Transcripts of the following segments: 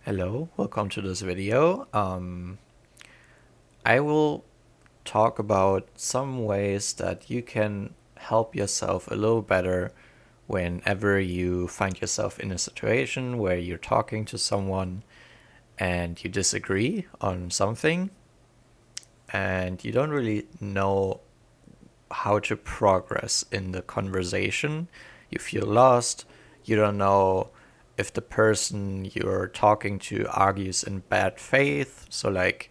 Hello, welcome to this video. I will talk about some ways that you can help yourself a little better whenever you find yourself in a situation where you're talking to someone and you disagree on something and you don't really know how to progress in the conversation. You feel lost. You don't know if the person you're talking to argues in bad faith. So like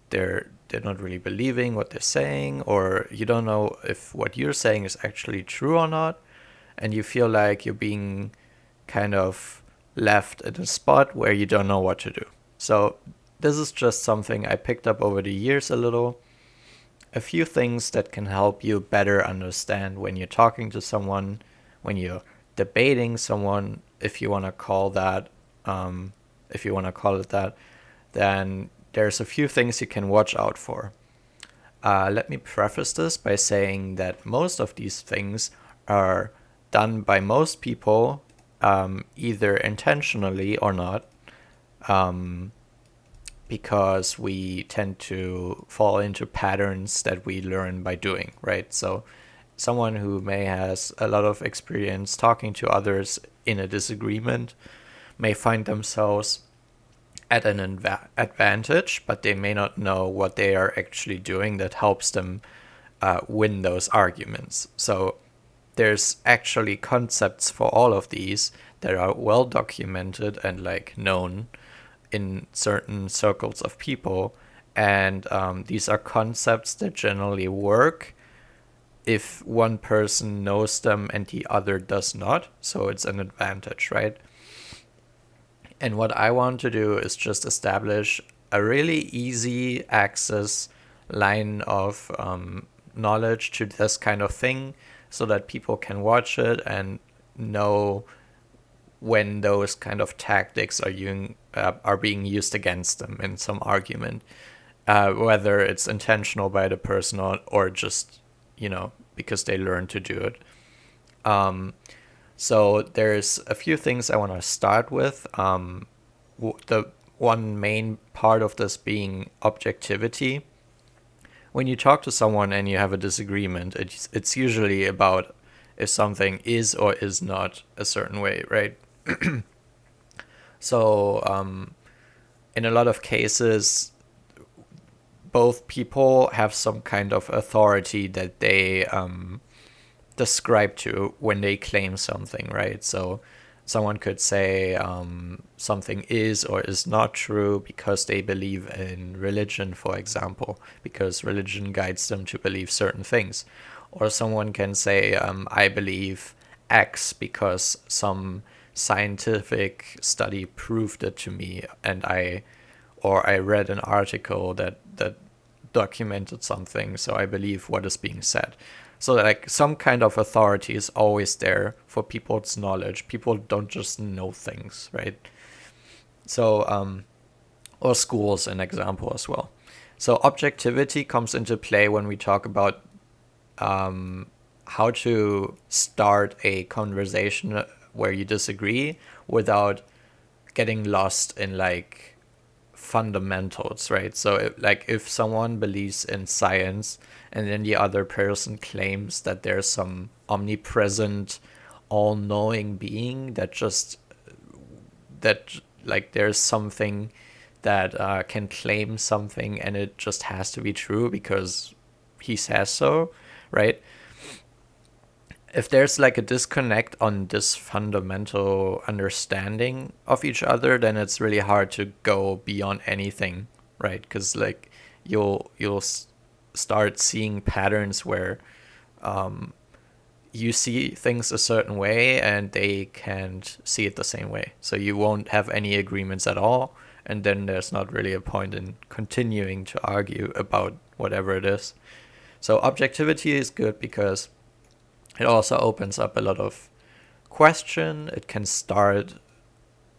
they're not really believing what they're saying, or you don't know if what you're saying is actually true or not, and you feel like you're being kind of left at a spot where you don't know what to do. So this is just something I picked up over the years a little. A few things that can help you better understand when you're talking to someone, when you're debating someone, if you want to call that, if you want to call it that, then there's a few things you can watch out for. Let me preface this by saying that most of these things are done by most people, either intentionally or not, because we tend to fall into patterns that we learn by doing, right? So someone who may has a lot of experience talking to others in a disagreement may find themselves at an advantage, but they may not know what they are actually doing that helps them win those arguments. So there's actually concepts for all of these that are well documented and like known in certain circles of people, and these are concepts that generally work if one person knows them and the other does not, so it's an advantage, right? And what I want to do is just establish a really easy access line of knowledge to this kind of thing so that people can watch it and know when those kind of tactics are being used against them in some argument, whether it's intentional by the person or just, because they learn to do it. So there's a few things I want to start with. The one main part of this being objectivity. When you talk to someone and you have a disagreement, it's usually about if something is or is not a certain way, right? So in a lot of cases, both people have some kind of authority that they describe to when they claim something, right? So someone could say something is or is not true because they believe in religion, for example, because religion guides them to believe certain things. Or someone can say, I believe X because some scientific study proved it to me, and I read an article that documented something, so I believe what is being said. So like some kind of authority is always there for people's knowledge. People don't just know things, right? So or schools, an example as well. So objectivity comes into play when we talk about how to start a conversation where you disagree without getting lost in like fundamentals, right? So if someone believes in science and then the other person claims that there's some omnipresent, all-knowing being that like there's something that can claim something and it just has to be true because he says so, right? If there's like a disconnect on this fundamental understanding of each other, then it's really hard to go beyond anything, right? Because like you'll start seeing patterns where you see things a certain way and they can't see it the same way. So you won't have any agreements at all, and then there's not really a point in continuing to argue about whatever it is. So objectivity is good because it also opens up a lot of question. It can start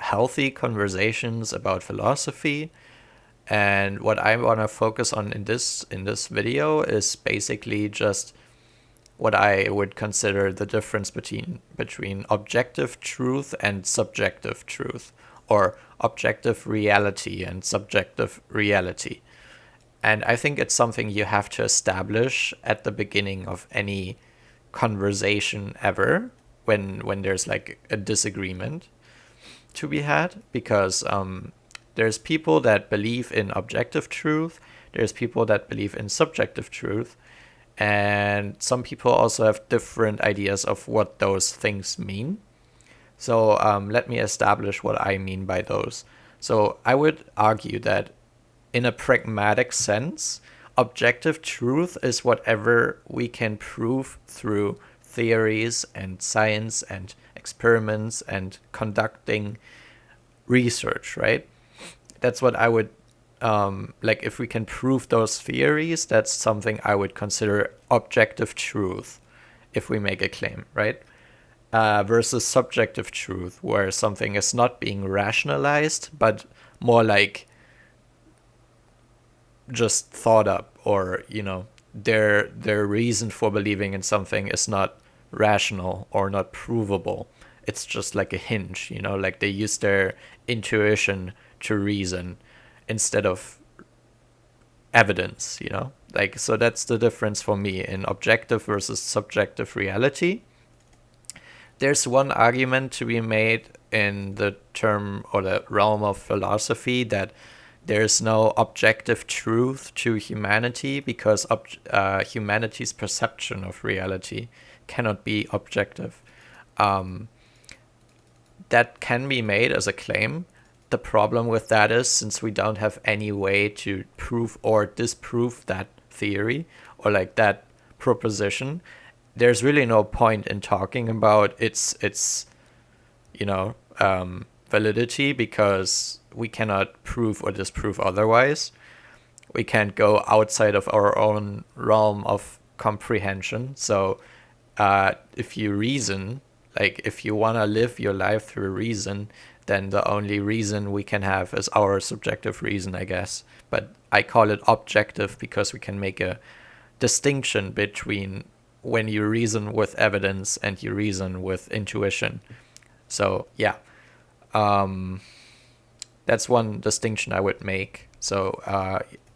healthy conversations about philosophy. And what I want to focus on in this video is basically just what I would consider the difference between objective truth and subjective truth, or objective reality and subjective reality. And I think it's something you have to establish at the beginning of any conversation ever, when there's like a disagreement to be had, because there's people that believe in objective truth, there's people that believe in subjective truth, and some people also have different ideas of what those things mean. So let me establish what I mean by those. So I would argue that in a pragmatic sense, objective truth is whatever we can prove through theories and science and experiments and conducting research, right? That's what I would, like, if we can prove those theories, that's something I would consider objective truth if we make a claim, right? Versus subjective truth, where something is not being rationalized, but more like just thought up, or their reason for believing in something is not rational or not provable. It's just like a hinge, like they use their intuition to reason instead of evidence, like, so that's the difference for me in objective versus subjective reality. There's one argument to be made in the term or the realm of philosophy that there's no objective truth to humanity, because humanity's perception of reality cannot be objective. That can be made as a claim. The problem with that is, since we don't have any way to prove or disprove that theory or like that proposition, there's really no point in talking about its validity, because we cannot prove or disprove otherwise. We can't go outside of our own realm of comprehension. So if you reason, like if you want to live your life through reason, then the only reason we can have is our subjective reason, I guess. But I call it objective because we can make a distinction between when you reason with evidence and you reason with intuition. So yeah, that's one distinction I would make. So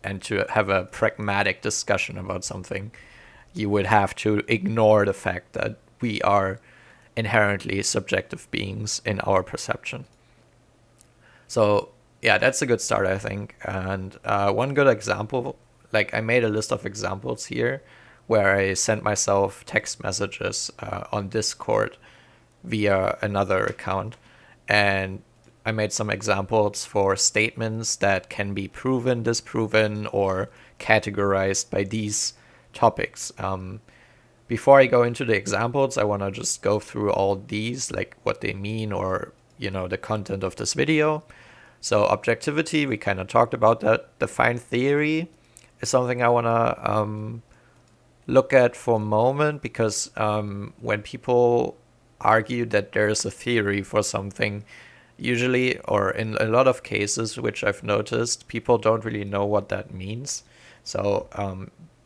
and to have a pragmatic discussion about something, you would have to ignore the fact that we are inherently subjective beings in our perception. So yeah, that's a good start, I think. And one good example, like I made a list of examples here where I sent myself text messages on Discord via another account. And I made some examples for statements that can be proven, disproven, or categorized by these topics. Before I go into the examples, I want to just go through all these, like what they mean, or the content of this video. So objectivity, we kind of talked about that. Defined theory is something I want to look at for a moment, because when people argue that there is a theory for something, usually, or in a lot of cases, which I've noticed, people don't really know what that means. So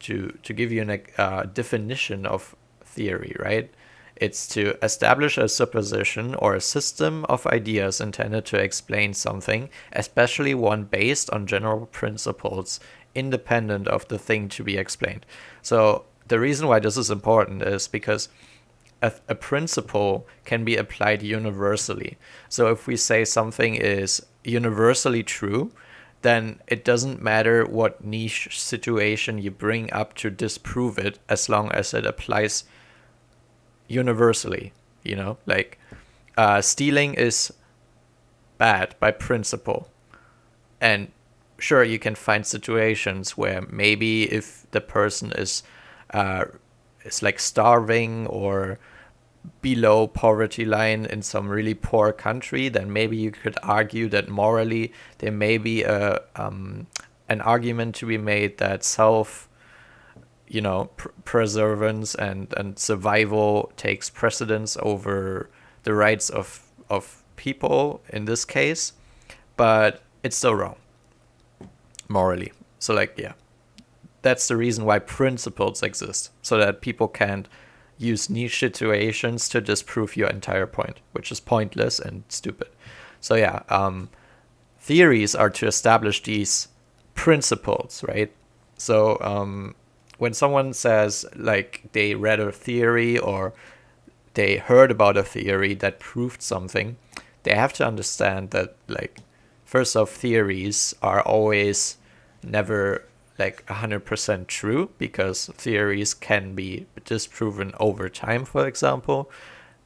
to give you a definition of theory, right? It's to establish a supposition or a system of ideas intended to explain something, especially one based on general principles, independent of the thing to be explained. So the reason why this is important is because a principle can be applied universally. So if we say something is universally true, then it doesn't matter what niche situation you bring up to disprove it, as long as it applies universally. Like stealing is bad by principle. And sure, you can find situations where maybe if the person is like starving or below poverty line in some really poor country, then maybe you could argue that morally there may be an argument to be made that preservance and survival takes precedence over the rights of people in this case, but it's still wrong morally. So that's the reason why principles exist, so that people can't use niche situations to disprove your entire point, which is pointless and stupid. So yeah, theories are to establish these principles, right? So when someone says like they read a theory or they heard about a theory that proved something, they have to understand that, like, first off, theories are always never like 100% true, because theories can be disproven over time. For example,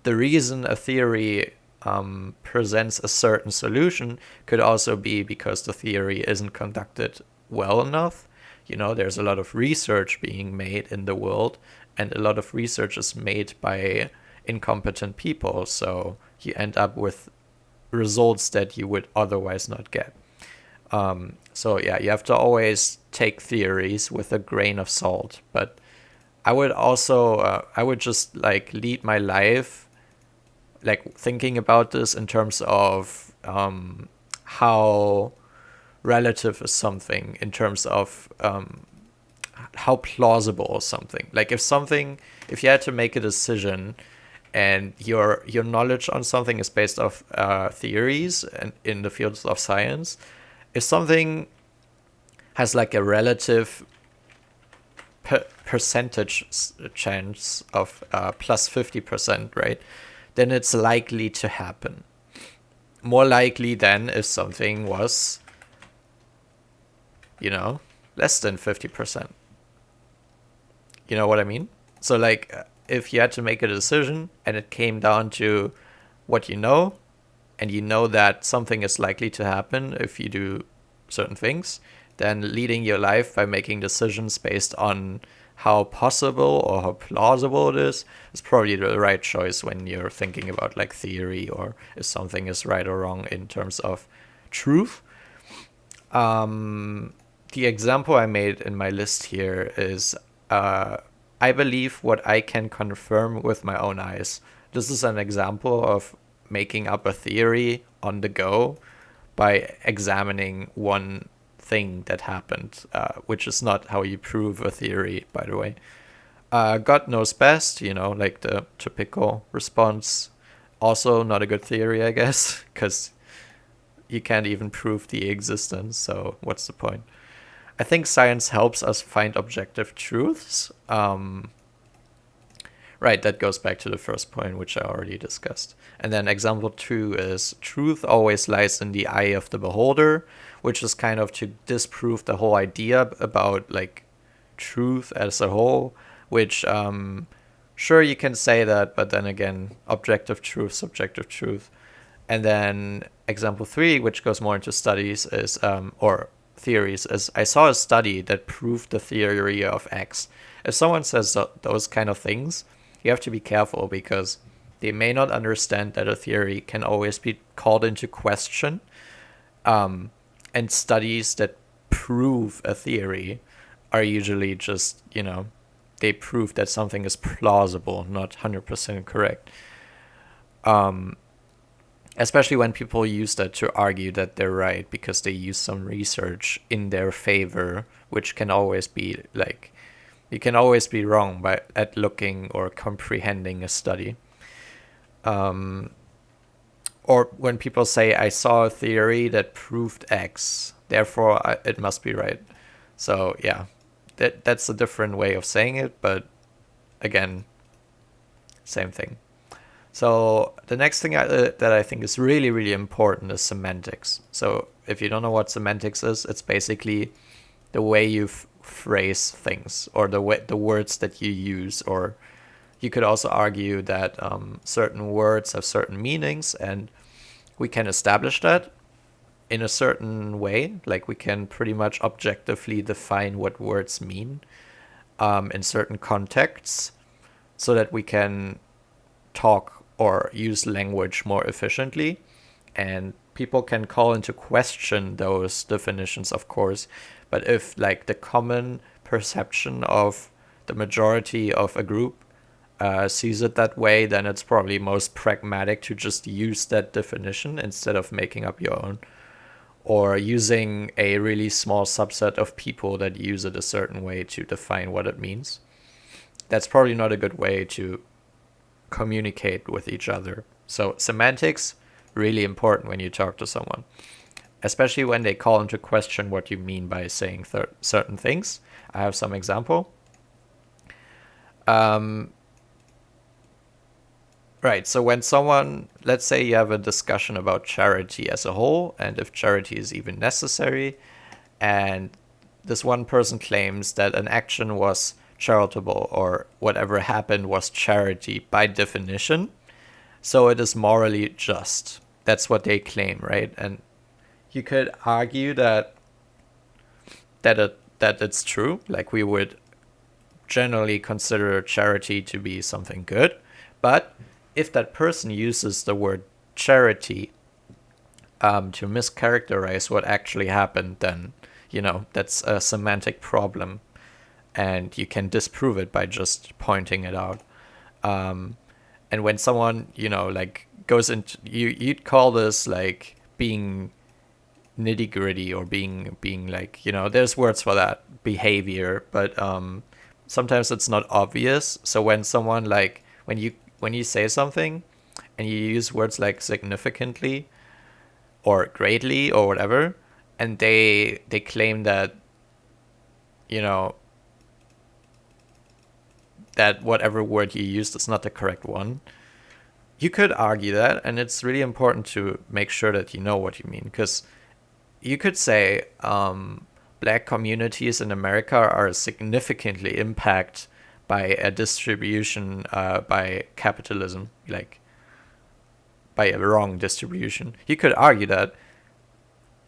the reason a theory presents a certain solution could also be because the theory isn't conducted well enough. There's a lot of research being made in the world, and a lot of research is made by incompetent people, so you end up with results that you would otherwise not get. So yeah, you have to always take theories with a grain of salt. But I would also, I would just like lead my life, like thinking about this in terms of how relative is something, in terms of how plausible is something. Like if you had to make a decision and your knowledge on something is based off theories and in the fields of science, if something has like a relative percentage chance of plus 50%, right, then it's likely to happen. More likely than if something was, less than 50%. You know what I mean? So like, if you had to make a decision and it came down to what you know, and you know that something is likely to happen if you do certain things, then leading your life by making decisions based on how possible or how plausible it is probably the right choice when you're thinking about like theory, or if something is right or wrong in terms of truth. The example I made in my list here is I believe what I can confirm with my own eyes. This is an example of making up a theory on the go by examining one thing that happened, which is not how you prove a theory, by the way. God knows best, like the typical response. Also not a good theory, I guess, because you can't even prove the existence, so what's the point? I think science helps us find objective truths. Right, that goes back to the first point, which I already discussed. And then example 2 is truth always lies in the eye of the beholder, which is kind of to disprove the whole idea about like truth as a whole, which sure, you can say that, but then again, objective truth, subjective truth. And then example 3, which goes more into studies, is or theories, is I saw a study that proved the theory of X. If someone says those kind of things, you have to be careful, because they may not understand that a theory can always be called into question. And studies that prove a theory are usually just, they prove that something is plausible, not 100% correct. Especially when people use that to argue that they're right because they use some research in their favor, which can always be like, you can always be wrong at looking or comprehending a study. Or when people say, I saw a theory that proved X, therefore it must be right. So yeah, that's a different way of saying it, but again, same thing. So the next thing that I think is really, really important is semantics. So if you don't know what semantics is, it's basically the way you phrase things, or the words that you use. Or you could also argue that certain words have certain meanings, and we can establish that in a certain way. Like we can pretty much objectively define what words mean in certain contexts, so that we can talk or use language more efficiently. And people can call into question those definitions, of course. But if like the common perception of the majority of a group sees it that way, then it's probably most pragmatic to just use that definition instead of making up your own, or using a really small subset of people that use it a certain way to define what it means. That's probably not a good way to communicate with each other. So semantics, really important when you talk to someone, especially when they call into question what you mean by saying certain things. I have some example. Right, so when someone, let's say you have a discussion about charity as a whole, and if charity is even necessary, and this one person claims that an action was charitable or whatever happened was charity by definition, so it is morally just. That's what they claim, right? And you could argue that it's true. Like, we would generally consider charity to be something good, but if that person uses the word charity to mischaracterize what actually happened, then, that's a semantic problem, and you can disprove it by just pointing it out. And when someone, like, goes into, you'd call this like being nitty gritty, or being like, there's words for that, behavior, but sometimes it's not obvious. So when someone, like, when you say something and you use words like significantly or greatly or whatever, and they claim that, that whatever word you used is not the correct one, you could argue that, and it's really important to make sure that you know what you mean, because you could say black communities in America are significantly impacted by a distribution, by capitalism, like by a wrong distribution. You could argue that,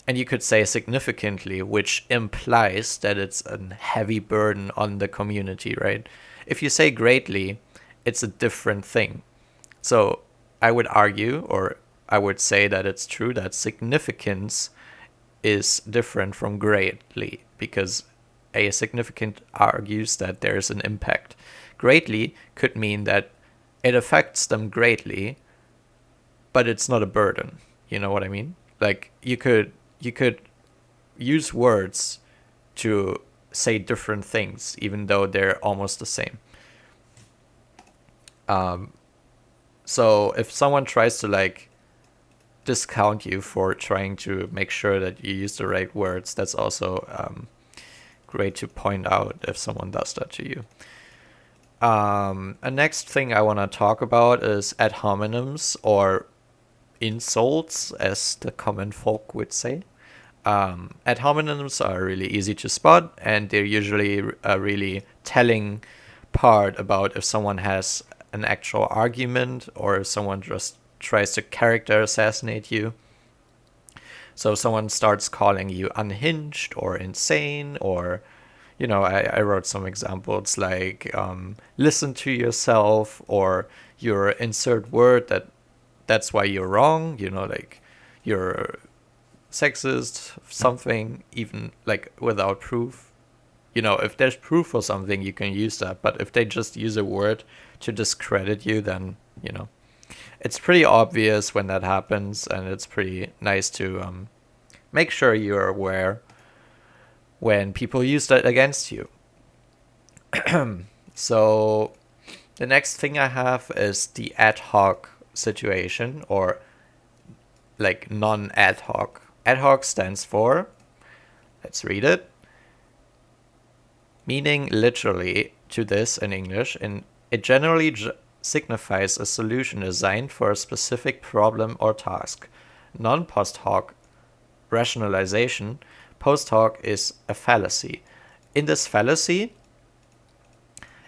and you could say significantly, which implies that it's a heavy burden on the community, right? If you say greatly, it's a different thing. So I would argue, or I would say that it's true that significance is different from greatly, because a significant argues that there's an impact. Greatly could mean that it affects them greatly, but it's not a burden. You know what I mean? Like, you could use words to say different things, even though they're almost the same. So if someone tries to, like, discount you for trying to make sure that you use the right words, that's also great to point out if someone does that to you. A next thing I want to talk about is ad hominems, or insults, as the common folk would say. Ad hominems are really easy to spot, and they're usually a really telling part about if someone has an actual argument, or if someone just tries to character assassinate you. So if someone starts calling you unhinged or insane, or, I wrote some examples like listen to yourself, or your insert word that's why you're wrong, like you're sexist, something, even like without proof. If there's proof for something, you can use that, but if they just use a word to discredit you, then, it's pretty obvious when that happens, and it's pretty nice to make sure you're aware when people use that against you. So the next thing I have is the ad hoc situation, or like non-ad hoc. Ad hoc stands for, let's read it, meaning literally to this in English, and it generally signifies a solution designed for a specific problem or task. Non-post hoc rationalization, post hoc, is a fallacy. In this fallacy,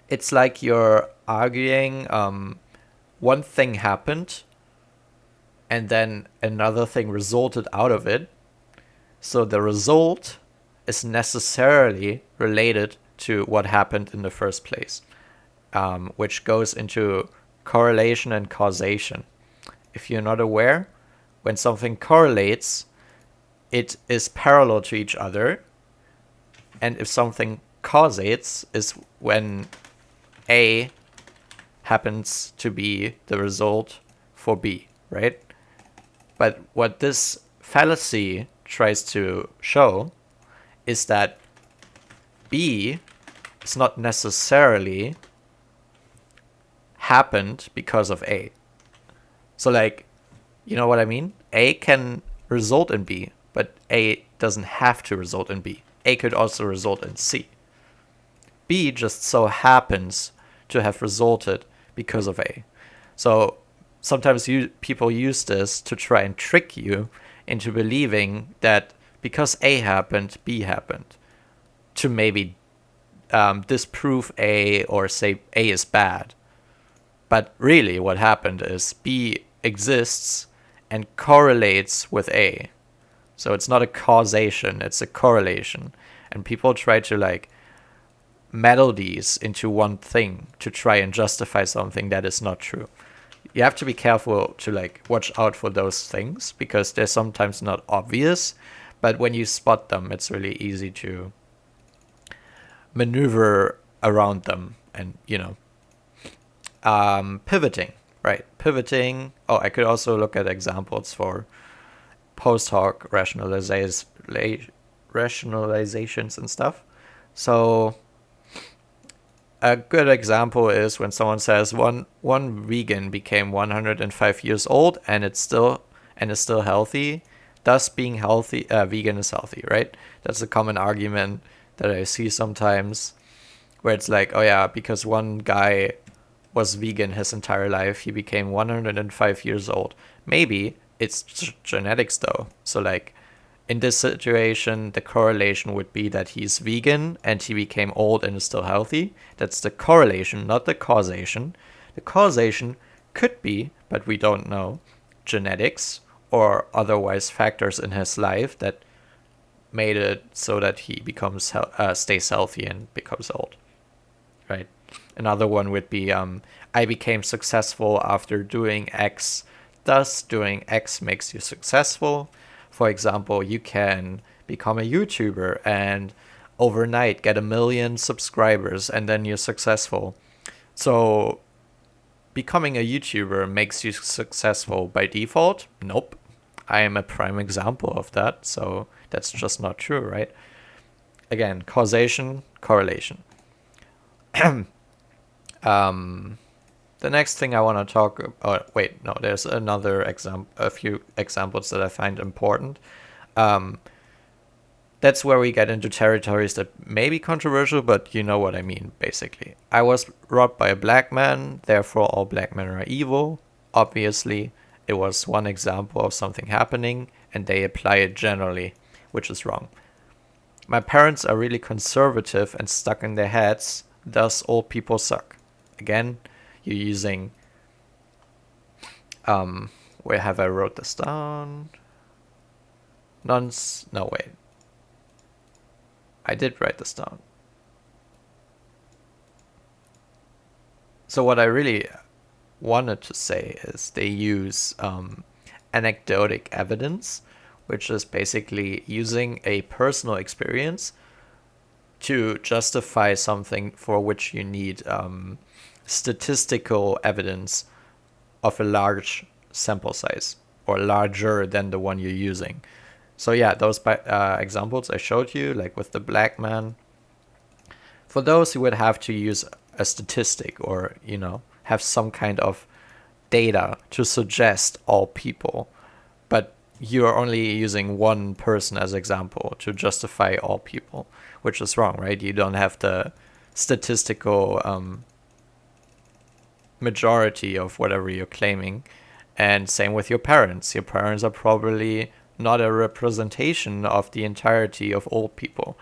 it's like you're arguing one thing happened and then another thing resulted out of it. So the result is necessarily related to what happened in the first place, which goes into correlation and causation. If you're not aware, when something correlates, it is parallel to each other. And if something causates, is when A happens to be the result for B, right? But what this fallacy tries to show is that B is not necessarily happened because of A. So, like, you know what I mean? A can result in B, but A doesn't have to result in B. A could also result in C. B just so happens to have resulted because of A. So sometimes people use this to try and trick you into believing that because A happened, B happened, to maybe disprove A or say A is bad. But really what happened is B exists and correlates with A. So it's not a causation, it's a correlation. And people try to like meddle these into one thing to try and justify something that is not true. You have to be careful to like watch out for those things because they're sometimes not obvious, but when you spot them, it's really easy to maneuver around them. And pivoting, right? Pivoting. Oh, I could also look at examples for post hoc rationalizations and stuff. So a good example is when someone says one vegan became 105 years old and is still healthy. Thus, being healthy, vegan is healthy, right? That's a common argument that I see sometimes, where it's like, oh yeah, because one guy was vegan his entire life, he became 105 years old. Maybe it's genetics though. So like in this situation, the correlation would be that he's vegan and he became old and is still healthy. That's the correlation, not the causation. The causation could be, but we don't know, genetics or otherwise factors in his life that made it so that he becomes stays healthy and becomes old, right? Another one would be I became successful after doing X, thus doing X makes you successful. For example, you can become a YouTuber and overnight get 1 million subscribers and then you're successful. So becoming a YouTuber makes you successful by default? Nope. I am a prime example of that, so that's just not true, right? Again, causation, correlation. The next thing I want to talk about, there's a few examples that I find important. That's where we get into territories that may be controversial, but you know what I mean, basically. I was robbed by a black man, therefore all black men are evil. Obviously, it was one example of something happening, and they apply it generally, which is wrong. My parents are really conservative and stuck in their heads, thus old people suck. Again, you're using, where have I wrote this down? I did write this down. So what I really wanted to say is they use anecdotic evidence, which is basically using a personal experience to justify something for which you need statistical evidence of a large sample size or larger than the one you're using. So yeah, those examples I showed you, like with the black man, for those you would have to use a statistic or, have some kind of data to suggest all people. But you're only using one person as example to justify all people, which is wrong, right? You don't have the statistical majority of whatever you're claiming. And same with your parents. Your parents are probably not a representation of the entirety of old people.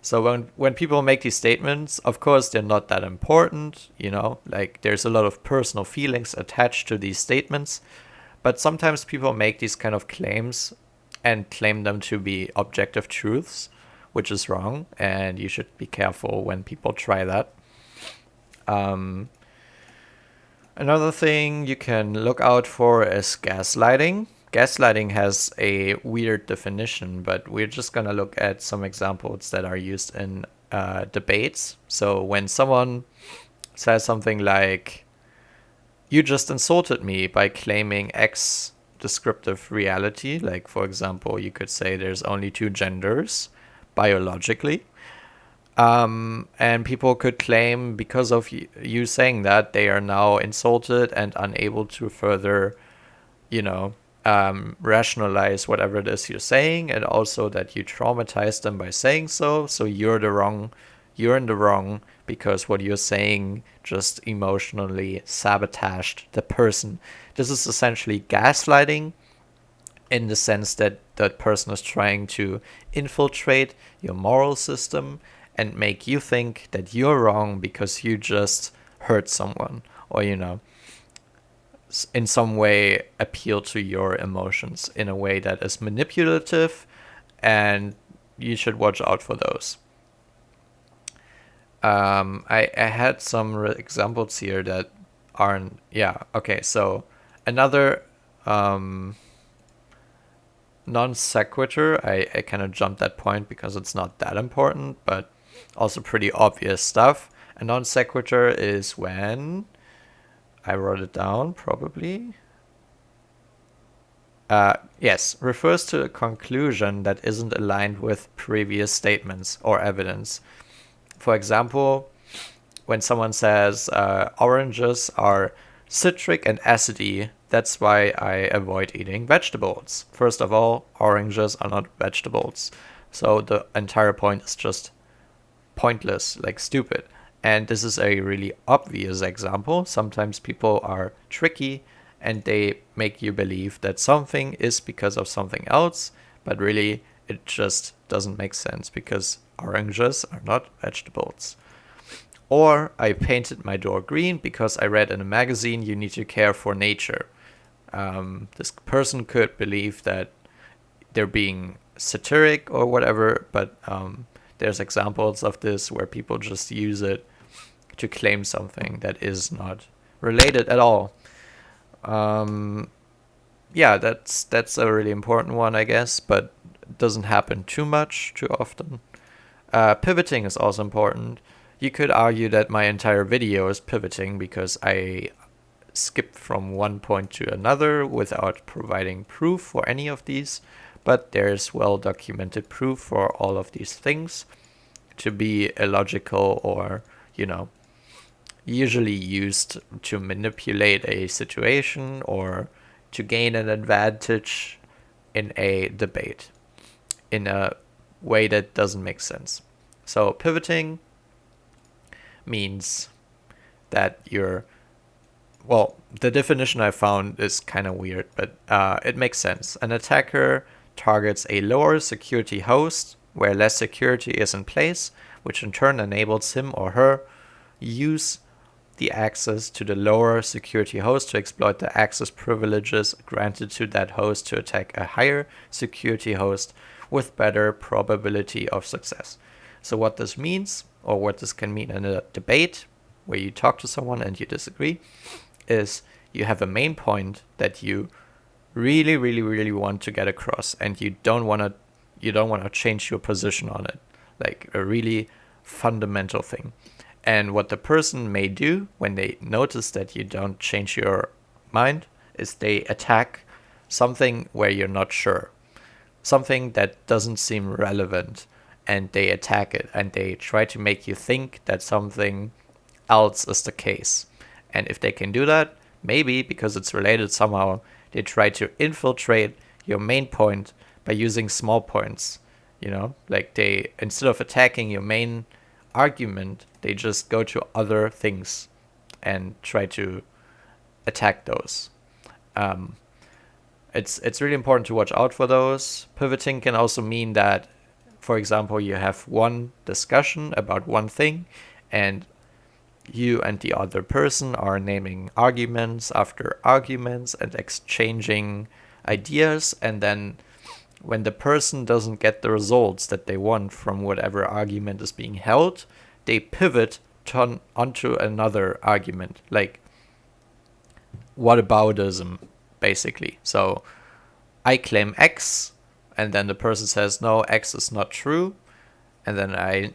So when people make these statements, of course, they're not that important, like there's a lot of personal feelings attached to these statements. But sometimes people make these kind of claims and claim them to be objective truths, which is wrong. And you should be careful when people try that. Another thing you can look out for is gaslighting. Gaslighting has a weird definition, but we're just going to look at some examples that are used in debates. So when someone says something like, you just insulted me by claiming X descriptive reality, like for example, you could say there's only 2 genders biologically. And people could claim because of you saying that they are now insulted and unable to further, rationalize whatever it is you're saying, and also that you traumatize them by saying so. So you're in the wrong because what you're saying just emotionally sabotaged the person. This is essentially gaslighting, in the sense that that person is trying to infiltrate your moral system and make you think that you're wrong because you just hurt someone, or in some way appeal to your emotions in a way that is manipulative, and you should watch out for those. I had some examples here that aren't, okay, so another non-sequitur, I kind of jumped that point because it's not that important, but also pretty obvious stuff. A non-sequitur is when, I wrote it down probably, yes, refers to a conclusion that isn't aligned with previous statements or evidence. For example, when someone says oranges are citric and acidy, that's why I avoid eating vegetables. First of all, oranges are not vegetables. So the entire point is just pointless, like stupid. And this is a really obvious example. Sometimes people are tricky and they make you believe that something is because of something else, but really it just doesn't make sense because oranges are not vegetables. Or I painted my door green because I read in a magazine you need to care for nature. This person could believe that they're being satiric or whatever, but there's examples of this where people just use it to claim something that is not related at all. That's a really important one, I guess, but it doesn't happen too often. Pivoting is also important. You could argue that my entire video is pivoting because I skipped from one point to another without providing proof for any of these, but there's well-documented proof for all of these things to be illogical or, usually used to manipulate a situation or to gain an advantage in a debate in a way that doesn't make sense. So pivoting means that the definition I found is kind of weird, but it makes sense. An attacker targets a lower security host where less security is in place, which in turn enables him or her use the access to the lower security host to exploit the access privileges granted to that host to attack a higher security host with better probability of success. So what this means, or what this can mean in a debate where you talk to someone and you disagree, is you have a main point that you really, really, really want to get across, and you don't want to change your position on it, like a really fundamental thing. And what the person may do when they notice that you don't change your mind is they attack something where you're not sure, something that doesn't seem relevant, and they attack it and they try to make you think that something else is the case. And if they can do that, maybe because it's related somehow, they try to infiltrate your main point by using small points. Like they, instead of attacking your main argument, they just go to other things and try to attack those. It's really important to watch out for those. Pivoting can also mean that, for example, you have one discussion about one thing, and you and the other person are naming arguments after arguments and exchanging ideas, and then when the person doesn't get the results that they want from whatever argument is being held, they pivot onto another argument, like whataboutism, basically. So I claim X, and then the person says, no, X is not true, and then I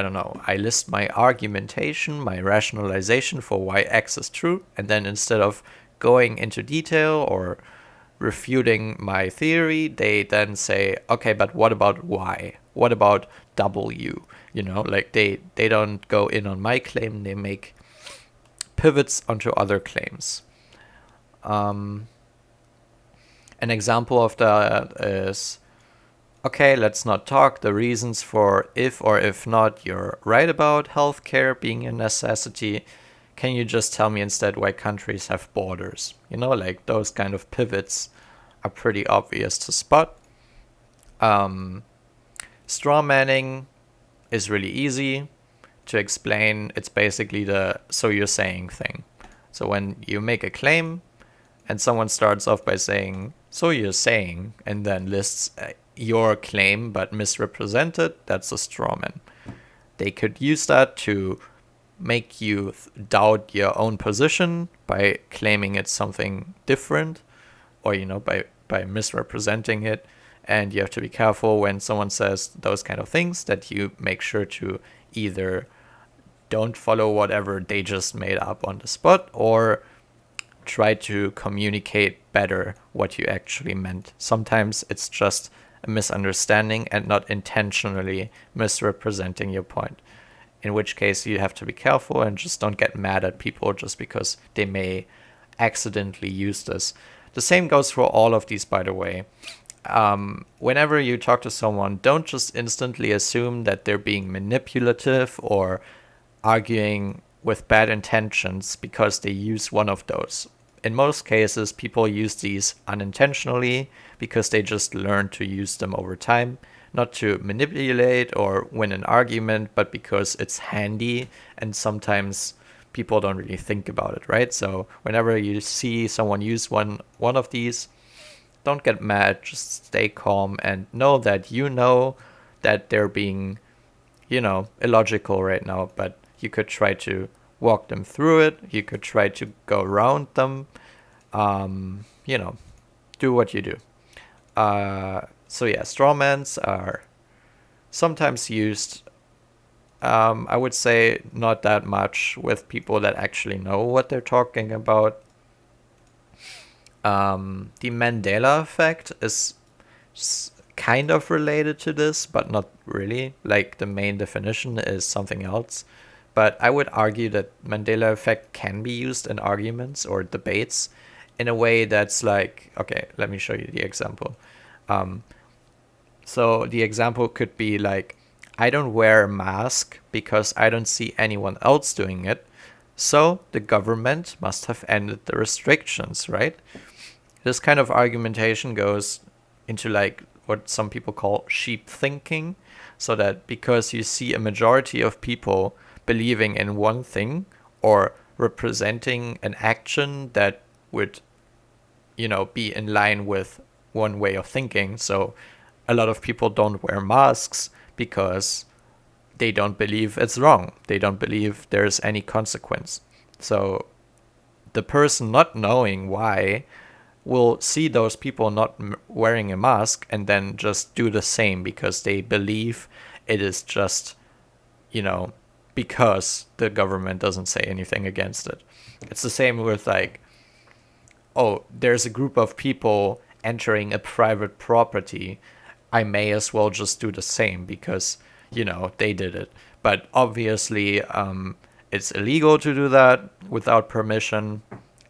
don't know, I list my argumentation, my rationalization for why X is true, and then instead of going into detail or refuting my theory, they then say, okay, but what about Y? What about W? Like they don't go in on my claim, they make pivots onto other claims. An example of that is, okay, let's not talk the reasons for if or if not you're right about healthcare being a necessity. Can you just tell me instead why countries have borders? Like those kind of pivots are pretty obvious to spot. Straw manning is really easy to explain. It's basically the so you're saying thing. So when you make a claim and someone starts off by saying, so you're saying, and then lists your claim but misrepresented, that's a strawman. They could use that to make you doubt your own position by claiming it's something different, or by misrepresenting it. And you have to be careful when someone says those kind of things that you make sure to either don't follow whatever they just made up on the spot, or try to communicate better what you actually meant. Sometimes it's just a misunderstanding and not intentionally misrepresenting your point, in which case you have to be careful and just don't get mad at people just because they may accidentally use this. The same goes for all of these, by the way. Whenever you talk to someone, don't just instantly assume that they're being manipulative or arguing with bad intentions because they use one of those. In most cases, people use these unintentionally because they just learn to use them over time, not to manipulate or win an argument, but because it's handy, and sometimes people don't really think about it, right? So whenever you see someone use one of these, don't get mad, just stay calm and know that they're being, illogical right now, but you could try to walk them through it. You could try to go around them. Do what you do. So yeah, strawmans are sometimes used. I would say not that much with people that actually know what they're talking about. The Mandela effect is kind of related to this, but not really. Like the main definition is something else. But I would argue that Mandela effect can be used in arguments or debates in a way that's like, okay, let me show you the example. So the example could be like, I don't wear a mask because I don't see anyone else doing it. So the government must have ended the restrictions, right? This kind of argumentation goes into like what some people call sheep thinking. So that because you see a majority of people believing in one thing or representing an action that would, be in line with one way of thinking. So a lot of people don't wear masks because they don't believe it's wrong. They don't believe there's any consequence. So the person not knowing why will see those people not wearing a mask and then just do the same because they believe it is just, because the government doesn't say anything against it. It's the same with like, oh, there's a group of people entering a private property. I may as well just do the same because, they did it. But obviously, it's illegal to do that without permission,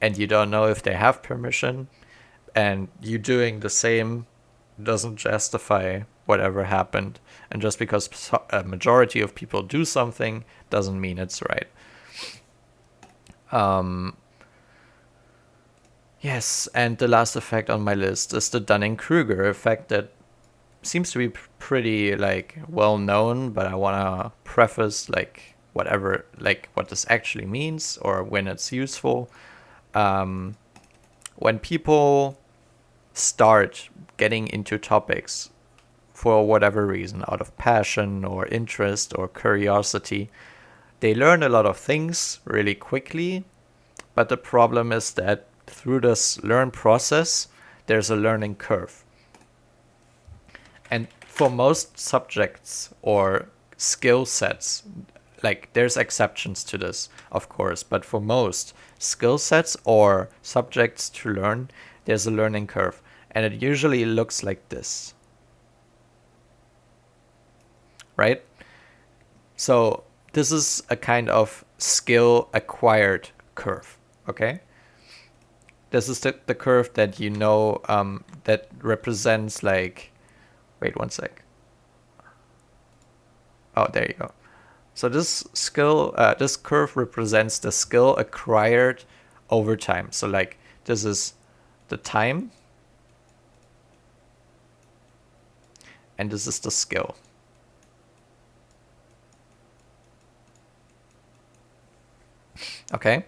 and you don't know if they have permission. And you doing the same doesn't justify whatever happened. And just because a majority of people do something doesn't mean it's right. Yes, and the last effect on my list is the Dunning-Kruger effect that seems to be pretty like well known, but I want to preface like whatever, like what this actually means or when it's useful. When people start getting into topics for whatever reason, out of passion or interest or curiosity, they learn a lot of things really quickly. But the problem is that through this learn process, there's a learning curve. And for most subjects or skill sets, like there's exceptions to this, of course, but for most skill sets or subjects to learn, there's a learning curve. And it usually looks like this. Right? So this is a kind of skill acquired curve, okay? this is the curve that you know that represents like, wait one sec. Oh, there you go. So this curve represents the skill acquired over time. So like this is the time, and this is the skill. Okay,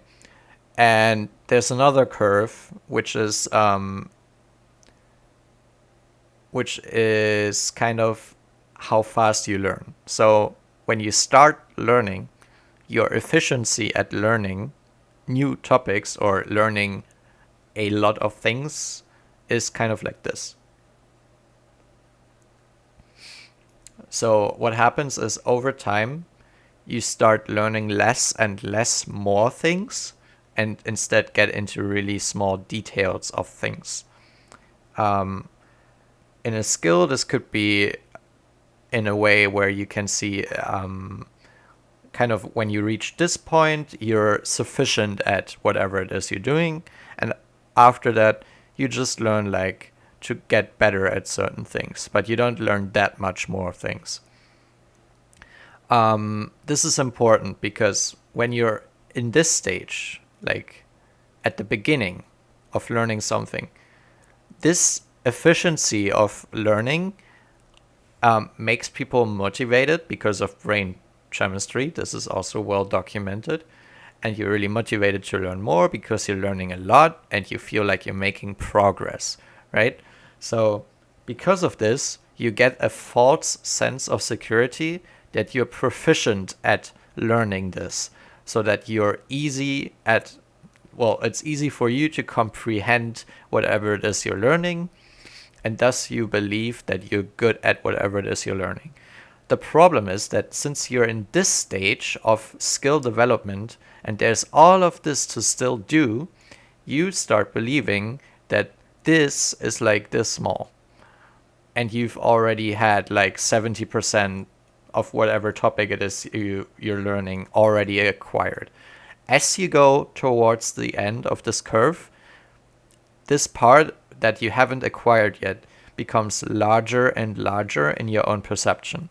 and there's another curve which is kind of how fast you learn. So when you start learning, your efficiency at learning new topics or learning a lot of things is kind of like this. So what happens is over time, you start learning less and less more things and instead get into really small details of things. In a skill, this could be in a way where you can see kind of when you reach this point, you're sufficient at whatever it is you're doing. And after that, you just learn like to get better at certain things, but you don't learn that much more things. This is important because when you're in this stage, like at the beginning of learning something, this efficiency of learning makes people motivated because of brain chemistry. This is also well documented. And you're really motivated to learn more because you're learning a lot and you feel like you're making progress, right? So because of this, you get a false sense of security that you're proficient at learning this, so that you're easy at, well, it's easy for you to comprehend whatever it is you're learning, and thus you believe that you're good at whatever it is you're learning. The problem is that since you're in this stage of skill development and there's all of this to still do, you start believing that this is like this small. And you've already had like 70% of whatever topic it is you're learning already acquired. As you go towards the end of this curve, this part that you haven't acquired yet becomes larger and larger in your own perception.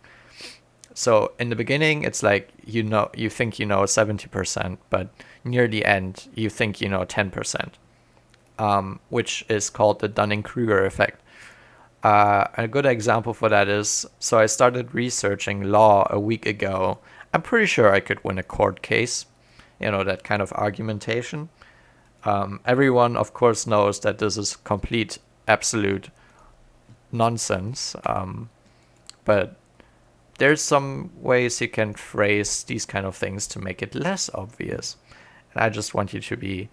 So in the beginning, it's like you think you know 70%, but near the end, you think you know 10%, which is called the Dunningkruger effect. A good example for that is, so I started researching law a week ago. I'm pretty sure I could win a court case, that kind of argumentation. Everyone, of course, knows that this is complete, absolute nonsense. But there's some ways you can phrase these kind of things to make it less obvious. And I just want you to be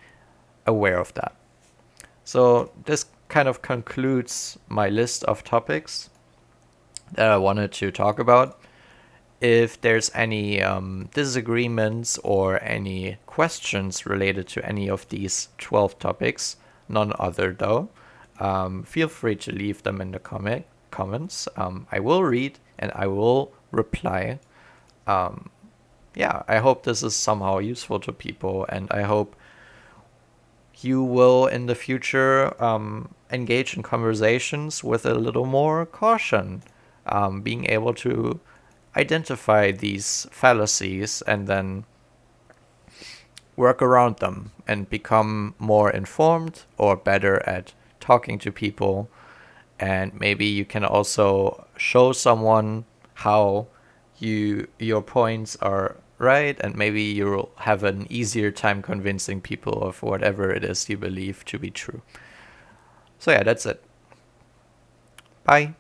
aware of that. So this kind of concludes my list of topics that I wanted to talk about. If there's any disagreements or any questions related to any of these 12 topics, none other though, feel free to leave them in the comments. I will read and I will reply. I hope this is somehow useful to people, and I hope you will in the future engage in conversations with a little more caution, being able to identify these fallacies and then work around them and become more informed or better at talking to people. And maybe you can also show someone how your points are right, and maybe you'll have an easier time convincing people of whatever it is you believe to be true. So yeah, that's it. Bye.